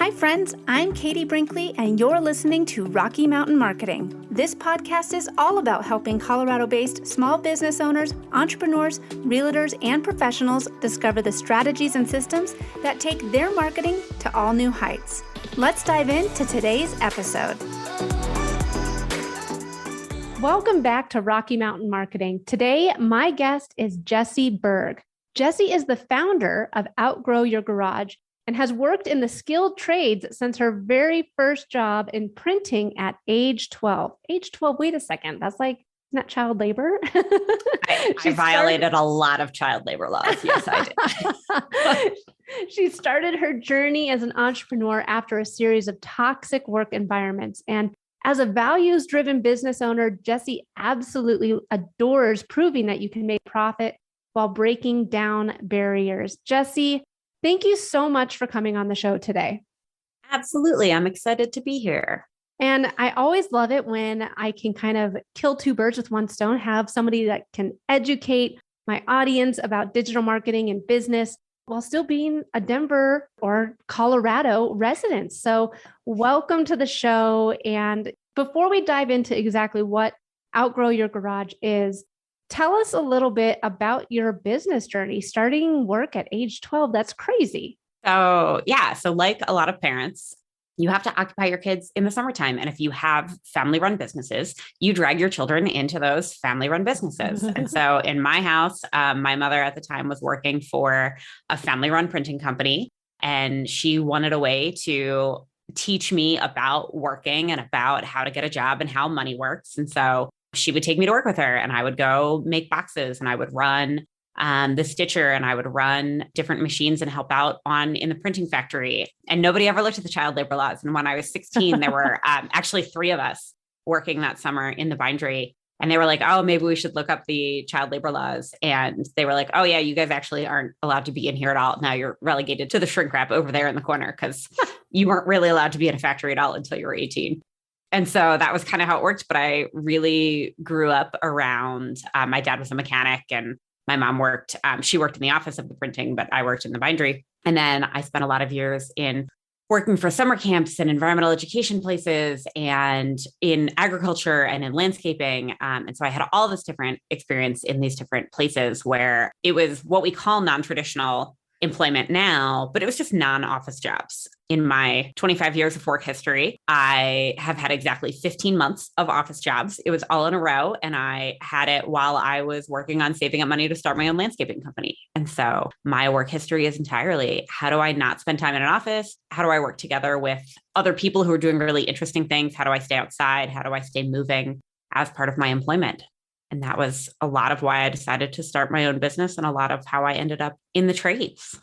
Hi friends, I'm Katie Brinkley and you're listening to Rocky Mountain Marketing. This podcast is all about helping Colorado-based small business owners, entrepreneurs, realtors, and professionals discover the strategies and systems that take their marketing to all new heights. Let's dive into today's episode. Welcome back to Rocky Mountain Marketing. Today, my guest is Jessi Burg. Jessi is the founder of Outgrow Your Garage and has worked in the skilled trades since her very first job in printing at age 12. Age 12, wait a second. That's like, isn't that child labor? I violated a lot of child labor laws. Yes, I did. She started her journey as an entrepreneur after a series of toxic work environments. And as a values-driven business owner, Jessi absolutely adores proving that you can make profit while breaking down barriers. Jessi, thank you so much for coming on the show today. Absolutely. I'm excited to be here. And I always love it when I can kind of kill two birds with one stone, have somebody that can educate my audience about digital marketing and business while still being a Denver or Colorado resident. So welcome to the show. And before we dive into exactly what Outgrow Your Garage is, tell us a little bit about your business journey, starting work at age 12. That's crazy. So like a lot of parents, you have to occupy your kids in the summertime. And if you have family-run businesses, you drag your children into those family-run businesses. And so in my house, my mother at the time was working for a family-run printing company, and she wanted a way to teach me about working and about how to get a job and how money works. And so she would take me to work with her, and I would go make boxes, and I would run the stitcher, and I would run different machines and help out in the printing factory. And nobody ever looked at the child labor laws. And when I was 16, there were actually 3 of us working that summer in the bindery. And they were like, oh, maybe we should look up the child labor laws. And they were like, oh yeah, you guys actually aren't allowed to be in here at all. Now you're relegated to the shrink wrap over there in the corner because you weren't really allowed to be in a factory at all until you were 18. And so that was kind of how it worked. But I really grew up around, my dad was a mechanic and my mom worked, she worked in the office of the printing, but I worked in the bindery. And then I spent a lot of years in working for summer camps and environmental education places and in agriculture and in landscaping. And so I had all this different experience in these different places where it was what we call non-traditional employment now, but it was just non-office jobs. In my 25 years of work history, I have had exactly 15 months of office jobs. It was all in a row, and I had it while I was working on saving up money to start my own landscaping company. And so my work history is entirely, how do I not spend time in an office? How do I work together with other people who are doing really interesting things? How do I stay outside? How do I stay moving as part of my employment? And that was a lot of why I decided to start my own business and a lot of how I ended up in the trades.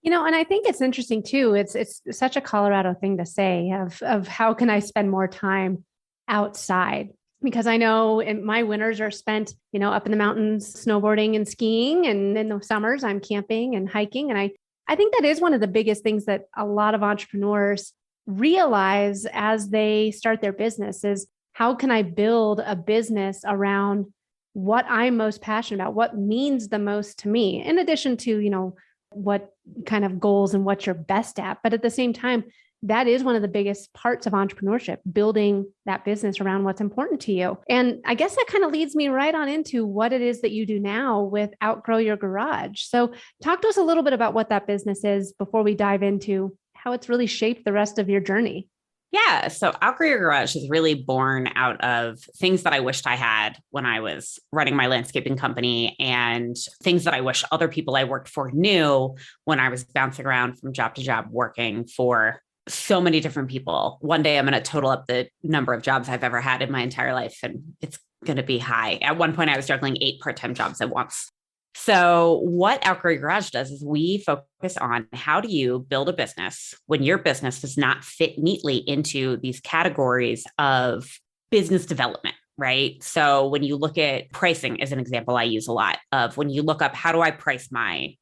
You know, and I think it's interesting too. It's such a Colorado thing to say of how can I spend more time outside? Because I know my winters are spent, up in the mountains, snowboarding and skiing. And in the summers, I'm camping and hiking. And I think that is one of the biggest things that a lot of entrepreneurs realize as they start their business is, how can I build a business around what I'm most passionate about, what means the most to me, in addition to, what kind of goals and what you're best at. But at the same time, that is one of the biggest parts of entrepreneurship, building that business around what's important to you. And I guess that kind of leads me right on into what it is that you do now with Outgrow Your Garage. So talk to us a little bit about what that business is before we dive into how it's really shaped the rest of your journey. Yeah. So Outgrow Your Garage is really born out of things that I wished I had when I was running my landscaping company and things that I wish other people I worked for knew when I was bouncing around from job to job working for so many different people. One day I'm going to total up the number of jobs I've ever had in my entire life, and it's going to be high. At one point I was juggling 8 part-time jobs at once. So what Outgrow Your Garage does is we focus on how do you build a business when your business does not fit neatly into these categories of business development, right? So when you look at pricing as an example, I use a lot of when you look up, how do I price my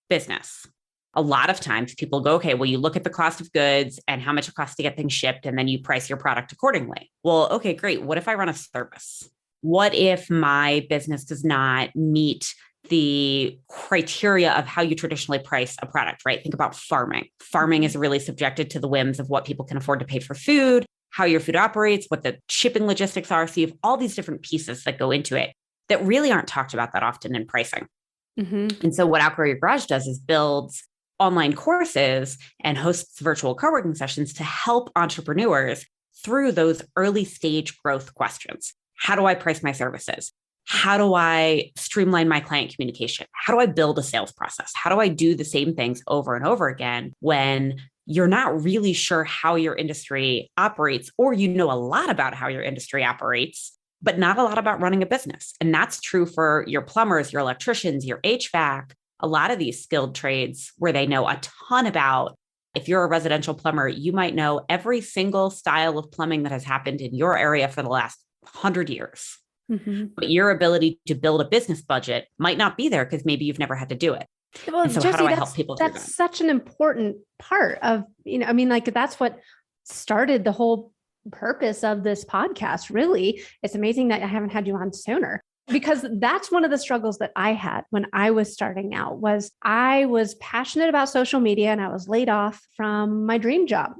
business? A lot of times people go, okay, well, you look at the cost of goods and how much it costs to get things shipped, and then you price your product accordingly. Well, okay, great. What if I run a service? What if my business does not meet the criteria of how you traditionally price a product, right? Think about farming. Farming is really subjected to the whims of what people can afford to pay for food, how your food operates, what the shipping logistics are. So you have all these different pieces that go into it that really aren't talked about that often in pricing. And so what Outgrow Your Garage does is builds online courses and hosts virtual co-working sessions to help entrepreneurs through those early stage growth questions. How do I price my services? How do I streamline my client communication? How do I build a sales process? How do I do the same things over and over again when you're not really sure how your industry operates, or you know a lot about how your industry operates, but not a lot about running a business? And that's true for your plumbers, your electricians, your HVAC, a lot of these skilled trades where they know a ton about. If you're a residential plumber, you might know every single style of plumbing that has happened in your area for the last 100 years. But your ability to build a business budget might not be there because maybe you've never had to do it. Well, and so Jessi, how do I help people do that? That's such an important part of, like that's what started the whole purpose of this podcast. Really, it's amazing that I haven't had you on sooner, because that's one of the struggles that I had when I was starting out. Was I was passionate about social media and I was laid off from my dream job.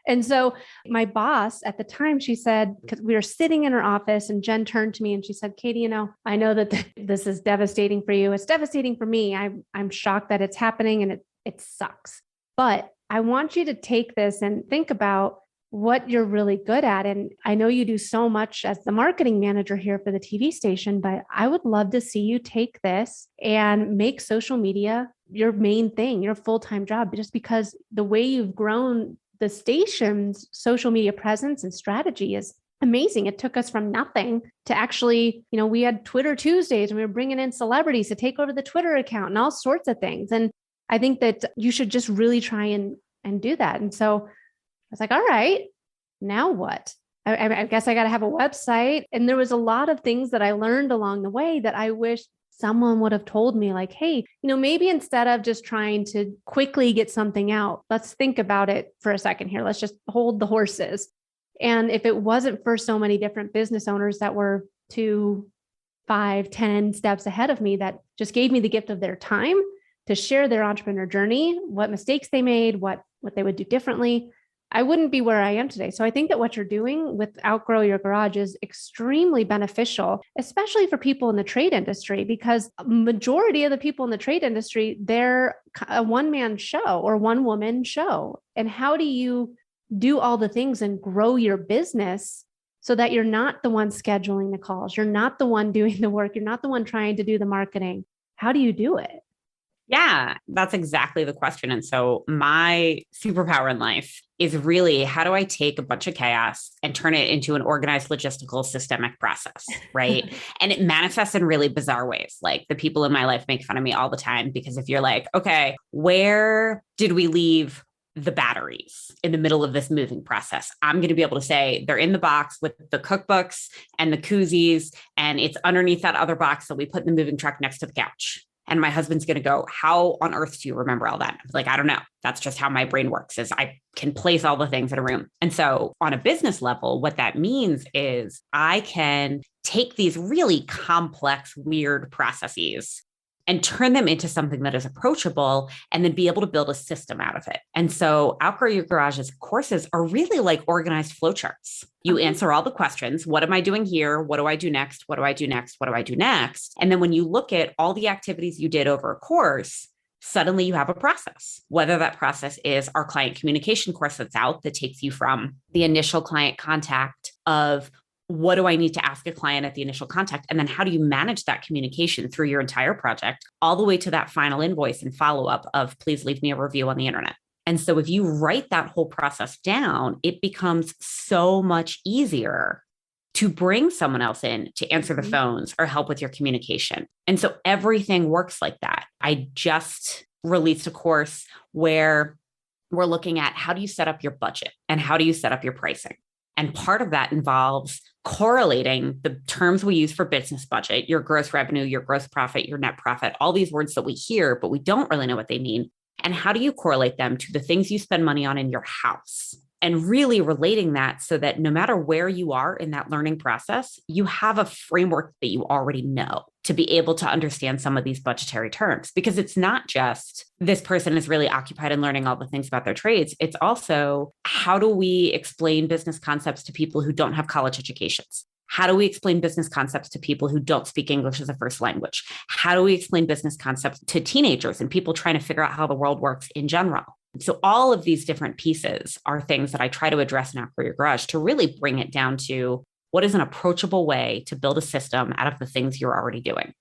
And so my boss at the time, she said, because we were sitting in her office, and Jen turned to me and she said, Katie, I know that this is devastating for you. It's devastating for me. I'm shocked that it's happening and it sucks. But I want you to take this and think about what you're really good at. And I know you do so much as the marketing manager here for the TV station, but I would love to see you take this and make social media your main thing, your full-time job, just because the way you've grown the station's social media presence and strategy is amazing. It took us from nothing to actually, we had Twitter Tuesdays and we were bringing in celebrities to take over the Twitter account and all sorts of things. And I think that you should just really try and do that. And so I was like, all right, now what? I guess I got to have a website. And there was a lot of things that I learned along the way that I wish someone would have told me, like, hey, maybe instead of just trying to quickly get something out, let's think about it for a second here. Let's just hold the horses. And if it wasn't for so many different business owners that were 2, 5, 10 steps ahead of me, that just gave me the gift of their time to share their entrepreneur journey, what mistakes they made, what they would do differently, I wouldn't be where I am today. So I think that what you're doing with Outgrow Your Garage is extremely beneficial, especially for people in the trade industry, because a majority of the people in the trade industry, they're a one-man show or one-woman show. And how do you do all the things and grow your business so that you're not the one scheduling the calls, you're not the one doing the work, you're not the one trying to do the marketing? How do you do it? Yeah, that's exactly the question. And so my superpower in life is really, how do I take a bunch of chaos and turn it into an organized, logistical, systemic process, right? And it manifests in really bizarre ways. Like the people in my life make fun of me all the time, because if you're like, okay, where did we leave the batteries in the middle of this moving process? I'm going to be able to say they're in the box with the cookbooks and the koozies, and it's underneath that other box that we put in the moving truck next to the couch. And my husband's going to go, how on earth do you remember all that? I'm like, I don't know. That's just how my brain works, is I can place all the things in a room. And so on a business level, what that means is I can take these really complex, weird processes and turn them into something that is approachable, and then be able to build a system out of it. And so Outgrow Your Garage's courses are really like organized flowcharts. You answer all the questions. What am I doing here? What do I do next? What do I do next? What do I do next? And then when you look at all the activities you did over a course, suddenly you have a process, whether that process is our client communication course that's out that takes you from the initial client contact of, what do I need to ask a client at the initial contact? And then how do you manage that communication through your entire project, all the way to that final invoice and follow-up of, please leave me a review on the internet. And so if you write that whole process down, it becomes so much easier to bring someone else in to answer the phones or help with your communication. And so everything works like that. I just released a course where we're looking at, how do you set up your budget and how do you set up your pricing? And part of that involves correlating the terms we use for business budget, your gross revenue, your gross profit, your net profit, all these words that we hear, but we don't really know what they mean. And how do you correlate them to the things you spend money on in your house? and really relating that so that no matter where you are in that learning process, you have a framework that you already know to be able to understand some of these budgetary terms. Because it's not just this person is really occupied in learning all the things about their trades. It's also, how do we explain business concepts to people who don't have college educations? How do we explain business concepts to people who don't speak English as a first language? How do we explain business concepts to teenagers and people trying to figure out how the world works in general? So all of these different pieces are things that I try to address in Outgrow Your Garage to really bring it down to what is an approachable way to build a system out of the things you're already doing.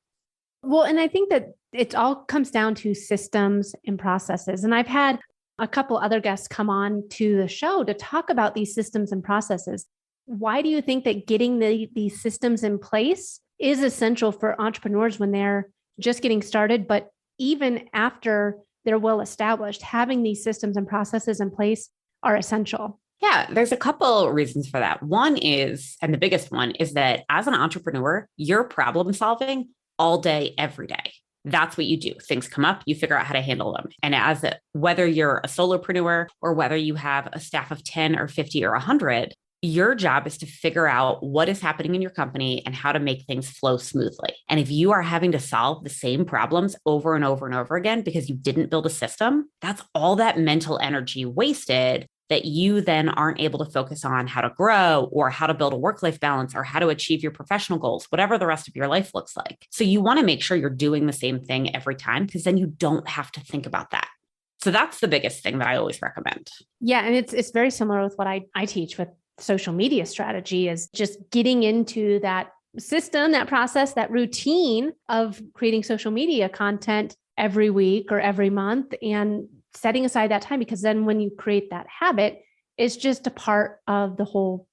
Well, and I think that it all comes down to systems and processes. And I've had a couple other guests come on to the show to talk about these systems and processes. Why do you think that getting these systems in place is essential for entrepreneurs when they're just getting started, but even after they're well established, having these systems and processes in place are essential? Yeah, there's a couple reasons for that. One is, and the biggest one is that as an entrepreneur, you're problem solving all day, every day. That's what you do. Things come up, you figure out how to handle them. And whether you're a solopreneur or whether you have a staff of 10 or 50 or 100, your job is to figure out what is happening in your company and how to make things flow smoothly. And if you are having to solve the same problems over and over and over again because you didn't build a system, that's all that mental energy wasted that you then aren't able to focus on how to grow or how to build a work-life balance or how to achieve your professional goals, whatever the rest of your life looks like. So you want to make sure you're doing the same thing every time, because then you don't have to think about that. So that's the biggest thing that I always recommend. Yeah. And it's very similar with what I teach with social media strategy, is just getting into that system, that process, that routine of creating social media content every week or every month and setting aside that time, because then when you create that habit, it's just a part of the whole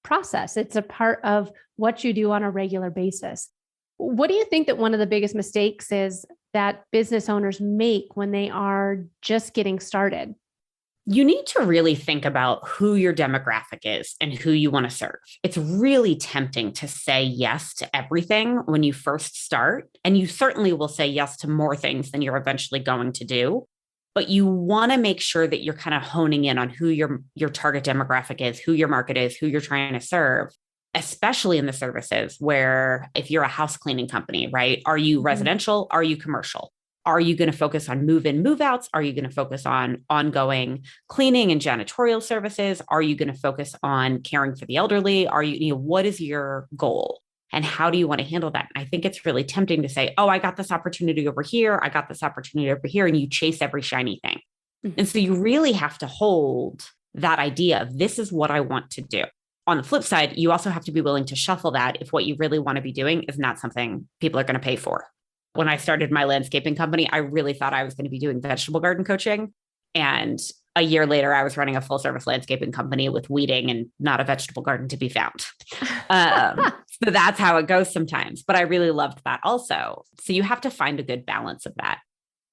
process. It's a part of what you do on a regular basis. What do you think that one of the biggest mistakes is that business owners make when they are just getting started? You need to really think about who your demographic is and who you want to serve. It's really tempting to say yes to everything when you first start, and you certainly will say yes to more things than you're eventually going to do. But you want to make sure that you're kind of honing in on who your target demographic is, who your market is, who you're trying to serve, especially in the services where if you're a house cleaning company, right? Are you residential? Are you commercial? Are you going to focus on move-in, move-outs? Are you going to focus on ongoing cleaning and janitorial services? Are you going to focus on caring for the elderly? What is your goal? And how do you want to handle that? And I think it's really tempting to say, oh, I got this opportunity over here. I got this opportunity over here. And you chase every shiny thing. And so you really have to hold that idea of this is what I want to do. On the flip side, you also have to be willing to shuffle that if what you really want to be doing is not something people are going to pay for. When I started my landscaping company, I really thought I was going to be doing vegetable garden coaching. And a year later, I was running a full service landscaping company with weeding and not a vegetable garden to be found. So that's how it goes sometimes. But I really loved that also. So you have to find a good balance of that.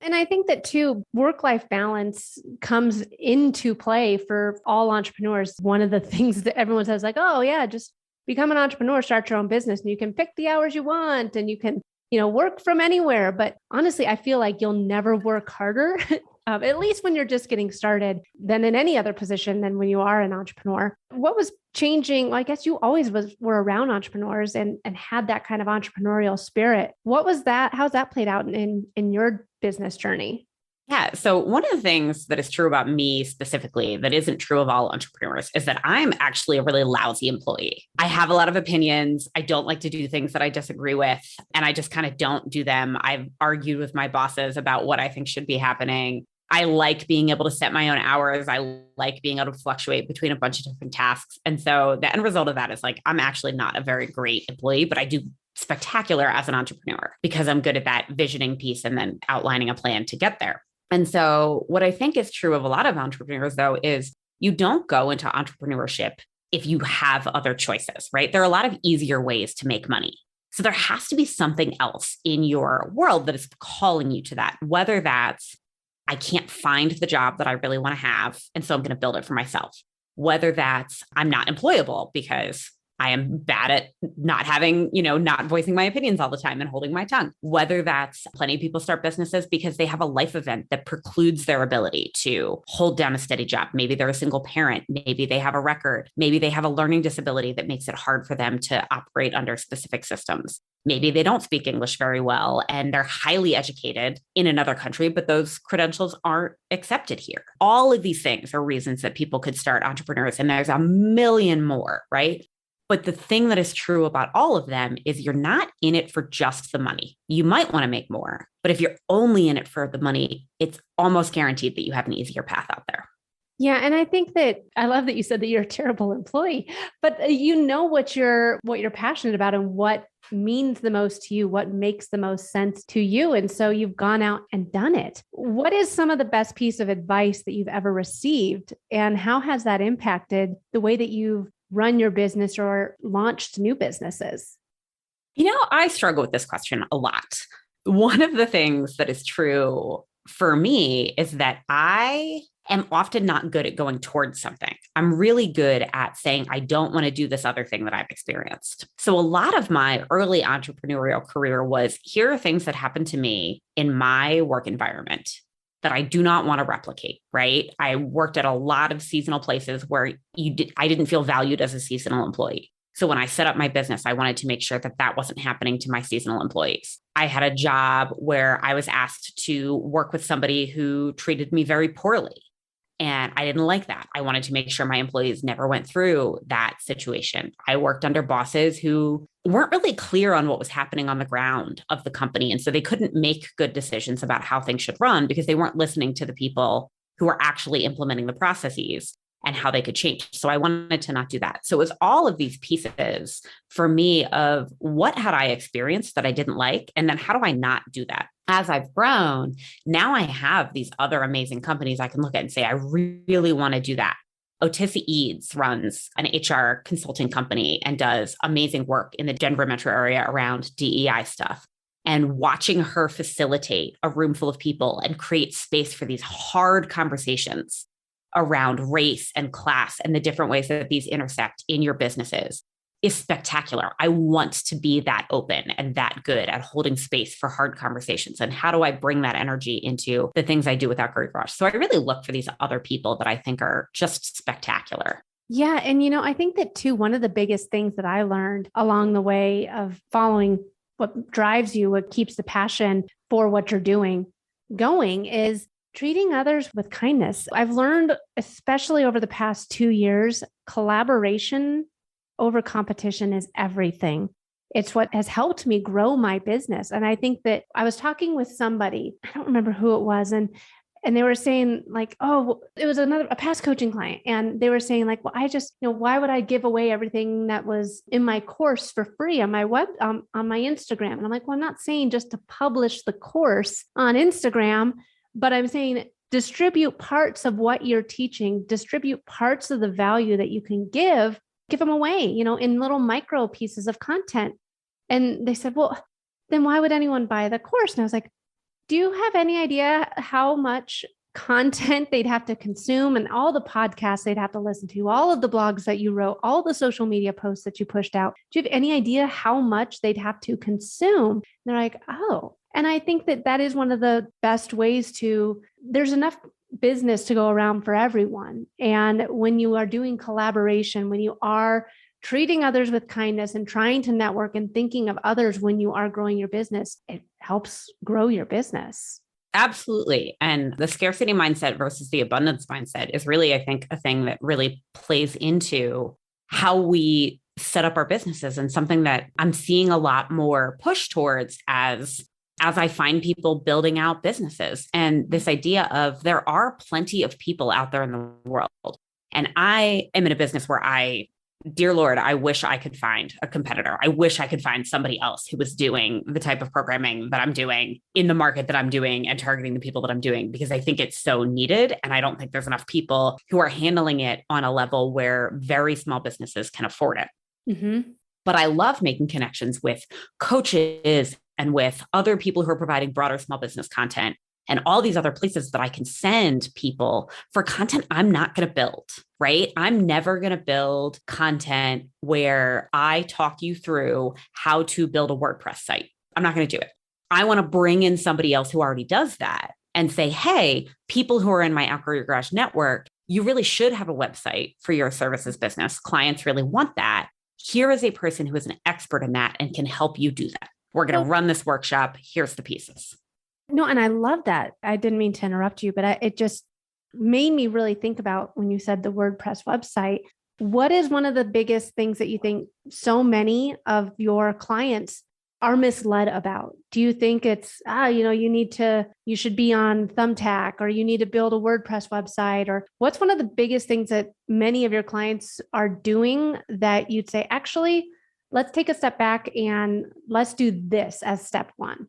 And I think that too, work-life balance comes into play for all entrepreneurs. One of the things that everyone says, like, oh yeah, just become an entrepreneur, start your own business, and you can pick the hours you want and you can, work from anywhere. But honestly, I feel like you'll never work harder, at least when you're just getting started, than in any other position than when you are an entrepreneur. What was changing? Well, I guess you always were around entrepreneurs and had that kind of entrepreneurial spirit. What was that? How's that played out in your business journey? Yeah. So one of the things that is true about me specifically that isn't true of all entrepreneurs is that I'm actually a really lousy employee. I have a lot of opinions. I don't like to do things that I disagree with, and I just kind of don't do them. I've argued with my bosses about what I think should be happening. I like being able to set my own hours. I like being able to fluctuate between a bunch of different tasks. And so the end result of that is like, I'm actually not a very great employee, but I do spectacular as an entrepreneur because I'm good at that visioning piece and then outlining a plan to get there. And so what I think is true of a lot of entrepreneurs, though, is you don't go into entrepreneurship if you have other choices, right? There are a lot of easier ways to make money. So there has to be something else in your world that is calling you to that, whether that's I can't find the job that I really want to have, and so I'm going to build it for myself. Whether that's I'm not employable because I am bad at not having, not voicing my opinions all the time and holding my tongue. Whether that's plenty of people start businesses because they have a life event that precludes their ability to hold down a steady job. Maybe they're a single parent. Maybe they have a record. Maybe they have a learning disability that makes it hard for them to operate under specific systems. Maybe they don't speak English very well and they're highly educated in another country, but those credentials aren't accepted here. All of these things are reasons that people could start entrepreneurs, and there's a million more, right? But the thing that is true about all of them is you're not in it for just the money. You might want to make more, but if you're only in it for the money, it's almost guaranteed that you have an easier path out there. Yeah. And I think that I love that you said that you're a terrible employee, but you know what you're passionate about and what means the most to you, what makes the most sense to you. And so you've gone out and done it. What is some of the best piece of advice that you've ever received? And how has that impacted the way that you've run your business or launched new businesses? I struggle with this question a lot. One of the things that is true for me is that I am often not good at going towards something. I'm really good at saying, I don't want to do this other thing that I've experienced. So a lot of my early entrepreneurial career was, here are things that happened to me in my work environment that I do not want to replicate, right? I worked at a lot of seasonal places where I didn't feel valued as a seasonal employee. So when I set up my business, I wanted to make sure that that wasn't happening to my seasonal employees. I had a job where I was asked to work with somebody who treated me very poorly, and I didn't like that. I wanted to make sure my employees never went through that situation. I worked under bosses who weren't really clear on what was happening on the ground of the company. And so they couldn't make good decisions about how things should run because they weren't listening to the people who were actually implementing the processes and how they could change. So I wanted to not do that. So it was all of these pieces for me of what had I experienced that I didn't like? And then how do I not do that? As I've grown, now I have these other amazing companies I can look at and say, I really want to do that. Otissa Eads runs an HR consulting company and does amazing work in the Denver metro area around DEI stuff. And watching her facilitate a room full of people and create space for these hard conversations around race and class and the different ways that these intersect in your businesses is spectacular. I want to be that open and that good at holding space for hard conversations. And how do I bring that energy into the things I do with Outgrow Your Garage? So I really look for these other people that I think are just spectacular. Yeah. And, I think that too, one of the biggest things that I learned along the way of following what drives you, what keeps the passion for what you're doing going, is treating others with kindness. I've learned, especially over the past 2 years, collaboration over competition is everything. It's what has helped me grow my business. And I think that I was talking with somebody, I don't remember who it was, and they were saying like, oh, it was a past coaching client. And they were saying like, well, I just, why would I give away everything that was in my course for free on my on my Instagram? And I'm like, well, I'm not saying just to publish the course on Instagram, but I'm saying distribute parts of what you're teaching, distribute parts of the value that you can give them away, in little micro pieces of content. And they said, well, then why would anyone buy the course? And I was like, do you have any idea how much content they'd have to consume and all the podcasts they'd have to listen to, all of the blogs that you wrote, all the social media posts that you pushed out? Do you have any idea how much they'd have to consume? And they're like, oh. And I think that is one of the best ways there's enough business to go around for everyone. And when you are doing collaboration, when you are treating others with kindness and trying to network and thinking of others when you are growing your business, it helps grow your business. Absolutely. And the scarcity mindset versus the abundance mindset is really, I think, a thing that really plays into how we set up our businesses, and something that I'm seeing a lot more push towards as I find people building out businesses. And this idea of there are plenty of people out there in the world. And I am in a business where dear Lord, I wish I could find a competitor. I wish I could find somebody else who was doing the type of programming that I'm doing in the market that I'm doing and targeting the people that I'm doing, because I think it's so needed. And I don't think there's enough people who are handling it on a level where very small businesses can afford it. Mm-hmm. But I love making connections with coaches and with other people who are providing broader small business content and all these other places that I can send people for content I'm not going to build, right? I'm never going to build content where I talk you through how to build a WordPress site. I'm not going to do it. I want to bring in somebody else who already does that and say, hey, people who are in my Outgrow Your Garage network, you really should have a website for your services business. Clients really want that. Here is a person who is an expert in that and can help you do that. We're going to run this workshop. Here's the pieces. No, and I love that. I didn't mean to interrupt you, but it just made me really think about when you said the WordPress website. What is one of the biggest things that you think so many of your clients are misled about? Do you think it's, you should be on Thumbtack, or you need to build a WordPress website? Or what's one of the biggest things that many of your clients are doing that you'd say, actually, let's take a step back and let's do this as step one?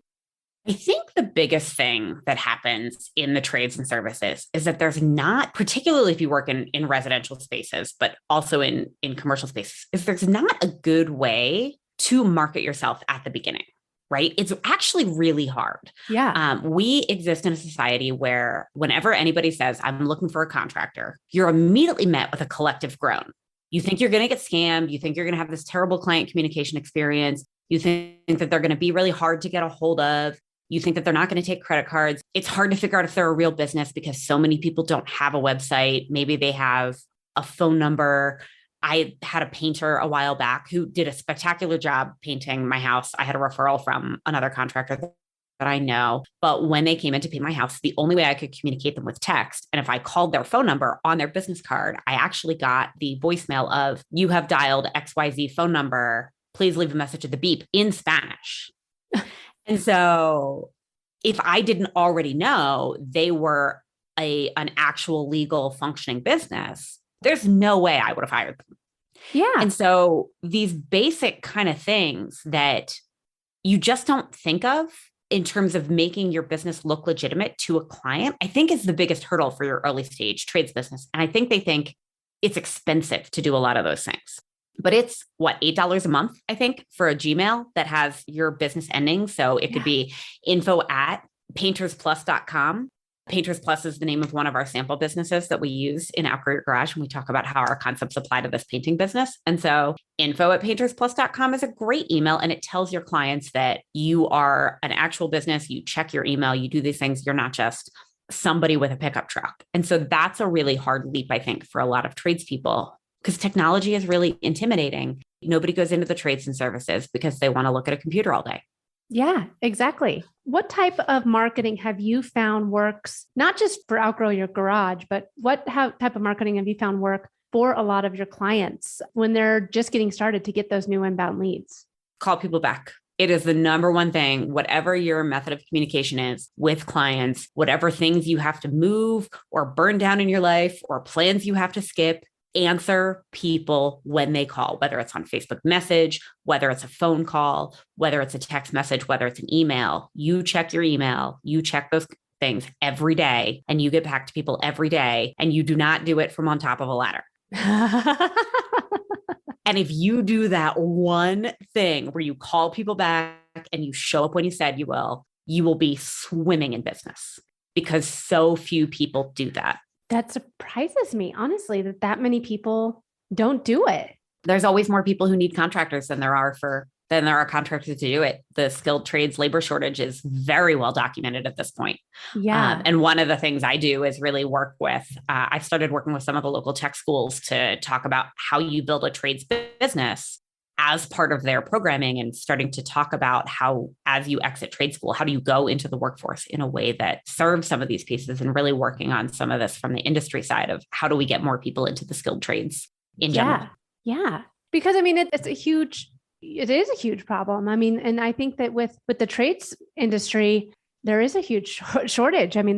I think the biggest thing that happens in the trades and services is that there's not, particularly if you work in residential spaces, but also in commercial spaces, is there's not a good way to market yourself at the beginning, right? It's actually really hard. Yeah. We exist in a society where whenever anybody says, I'm looking for a contractor, you're immediately met with a collective groan. You think you're going to get scammed. You think you're going to have this terrible client communication experience. You think that they're going to be really hard to get a hold of. You think that they're not going to take credit cards. It's hard to figure out if they're a real business because so many people don't have a website. Maybe they have a phone number. I had a painter a while back who did a spectacular job painting my house. I had a referral from another contractor that I know. But when they came in to paint my house, the only way I could communicate them with text. And if I called their phone number on their business card, I actually got the voicemail of, you have dialed XYZ phone number. Please leave a message at the beep in Spanish. And so if I didn't already know they were an actual legal functioning business, there's no way I would have hired them. Yeah. And so these basic kind of things that you just don't think of in terms of making your business look legitimate to a client, I think is the biggest hurdle for your early stage trades business. And I think they think it's expensive to do a lot of those things. But it's $8 a month, I think, for a Gmail that has your business ending. So it could be info@paintersplus.com. Painters Plus is the name of one of our sample businesses that we use in Outgrow Your Garage when we talk about how our concepts apply to this painting business. And so info@paintersplus.com is a great email, and it tells your clients that you are an actual business. You check your email, you do these things. You're not just somebody with a pickup truck. And so that's a really hard leap, I think, for a lot of tradespeople, because technology is really intimidating. Nobody goes into the trades and services because they want to look at a computer all day. Yeah, exactly. What type of marketing have you found works, not just for Outgrow Your Garage, but type of marketing have you found work for a lot of your clients when they're just getting started to get those new inbound leads? Call people back. It is the number one thing, whatever your method of communication is with clients, whatever things you have to move or burn down in your life or plans you have to skip, answer people when they call, whether it's on Facebook message, whether it's a phone call, whether it's a text message, whether it's an email. You check your email, you check those things every day, and you get back to people every day, and you do not do it from on top of a ladder. And if you do that one thing where you call people back and you show up when you said you will be swimming in business, because so few people do that. That surprises me, honestly, that many people don't do it. There's always more people who need contractors than there are contractors to do it. The skilled trades labor shortage is very well documented at this point. Yeah. And one of the things I do is really work with, I started working with some of the local tech schools to talk about how you build a trades business as part of their programming, and starting to talk about how, as you exit trade school, how do you go into the workforce in a way that serves some of these pieces, and really working on some of this from the industry side of how do we get more people into the skilled trades in general. Yeah. Because I mean, it is a huge problem. I mean, and I think that with the trades industry, there is a huge shortage. I mean,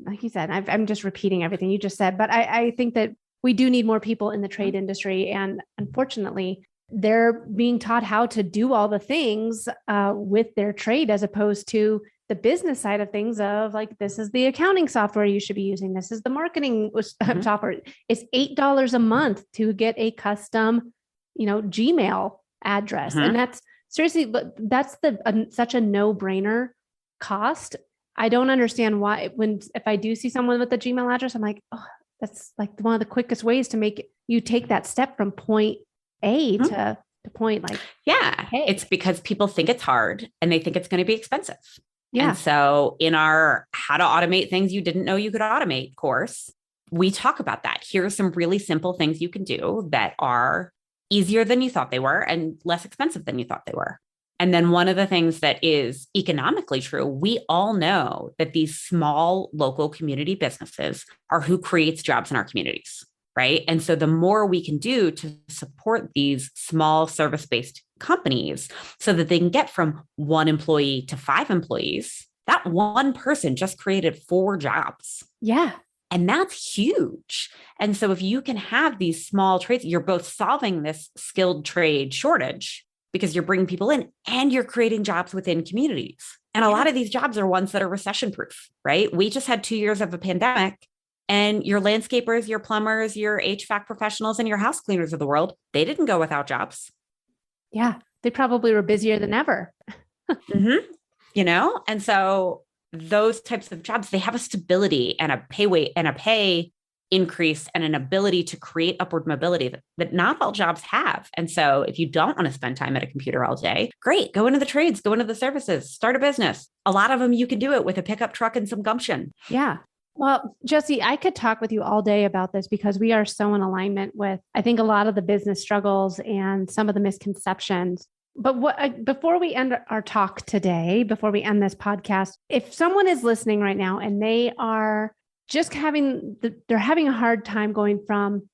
like you said, I'm just repeating everything you just said, but I think that we do need more people in the trade industry. And unfortunately, they're being taught how to do all the things with their trade, as opposed to the business side of things of like, this is the accounting software you should be using. This is the marketing software. It's $8 a month to get a custom, Gmail address. And that's seriously, but that's such a no-brainer cost. I don't understand why, if I do see someone with a Gmail address, I'm like, oh, that's like one of the quickest ways to make you take that step from point A to point like, yeah, hey. It's because people think it's hard and they think it's going to be expensive. Yeah. And so in our How to Automate Things You Didn't Know You Could Automate course, we talk about that. Here are some really simple things you can do that are easier than you thought they were and less expensive than you thought they were. And then one of the things that is economically true, we all know that these small local community businesses are who creates jobs in our communities, right? And so the more we can do to support these small service-based companies so that they can get from 1 employee to 5 employees, that one person just created 4 jobs. Yeah. And that's huge. And so if you can have these small trades, you're both solving this skilled trade shortage because you're bringing people in and you're creating jobs within communities. And a lot of these jobs are ones that are recession proof, right? We just had 2 years of a pandemic, and your landscapers, your plumbers, your HVAC professionals, and your house cleaners of the world, they didn't go without jobs. Yeah. They probably were busier than ever. And so those types of jobs, they have a stability and a pay increase and an ability to create upward mobility that not all jobs have. And so if you don't want to spend time at a computer all day, great, go into the trades, go into the services, start a business. A lot of them, you can do it with a pickup truck and some gumption. Yeah. Well, Jessi, I could talk with you all day about this because we are so in alignment with, I think, a lot of the business struggles and some of the misconceptions. But before we end our talk today, before we end this podcast, if someone is listening right now and they are just they're having a hard time going from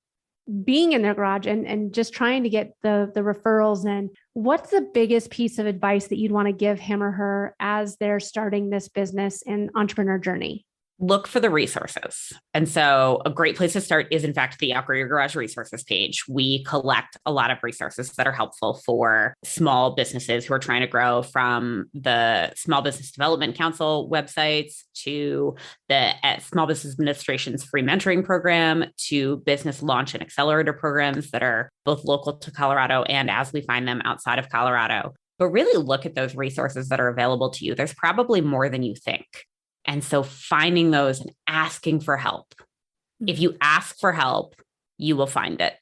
being in their garage and just trying to get the referrals in, what's the biggest piece of advice that you'd want to give him or her as they're starting this business and entrepreneur journey? Look for the resources. And so a great place to start is, in fact, the Outgrow Your Garage resources page. We collect a lot of resources that are helpful for small businesses who are trying to grow, from the Small Business Development Council websites to the Small Business Administration's free mentoring program to business launch and accelerator programs that are both local to Colorado and as we find them outside of Colorado. But really look at those resources that are available to you. There's probably more than you think. And so finding those and asking for help. If you ask for help, you will find it.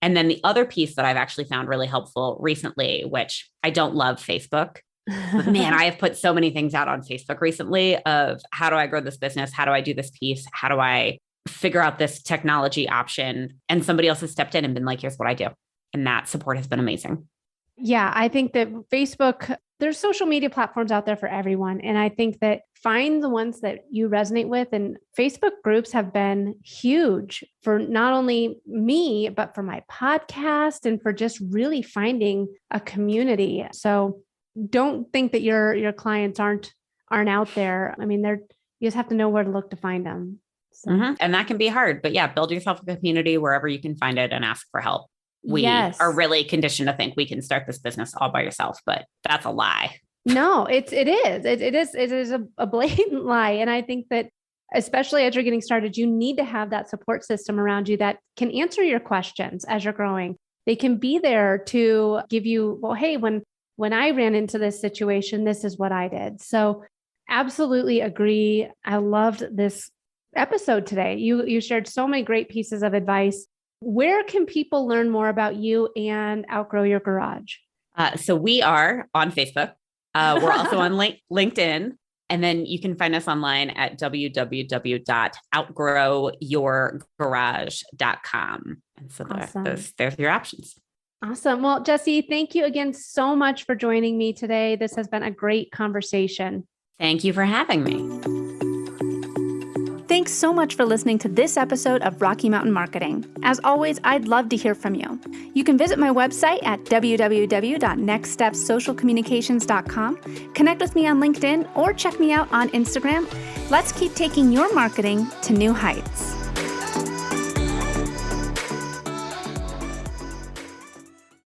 And then the other piece that I've actually found really helpful recently, which I don't love Facebook, but man, I have put so many things out on Facebook recently of how do I grow this business? How do I do this piece? How do I figure out this technology option? And somebody else has stepped in and been like, here's what I do. And that support has been amazing. Yeah, I think that Facebook, there's social media platforms out there for everyone. And I think that find the ones that you resonate with. And Facebook groups have been huge for not only me, but for my podcast and for just really finding a community. So don't think that your clients aren't out there. I mean, you just have to know where to look to find them. So. And that can be hard, but yeah, build yourself a community wherever you can find it and ask for help. We are really conditioned to think we can start this business all by yourself, but that's a lie. No, it is a blatant lie. And I think that especially as you're getting started, you need to have that support system around you that can answer your questions as you're growing. They can be there to give you, well, hey, when I ran into this situation, this is what I did. So absolutely agree. I loved this episode today. You shared so many great pieces of advice. Where can people learn more about you and Outgrow Your Garage? So we are on Facebook. We're also on LinkedIn. And then you can find us online at www.outgrowyourgarage.com. And so awesome. There's your options. Awesome. Well, Jessi, thank you again so much for joining me today. This has been a great conversation. Thank you for having me. Thanks so much for listening to this episode of Rocky Mountain Marketing. As always, I'd love to hear from you. You can visit my website at www.nextstepsocialcommunications.com, connect with me on LinkedIn, or check me out on Instagram. Let's keep taking your marketing to new heights.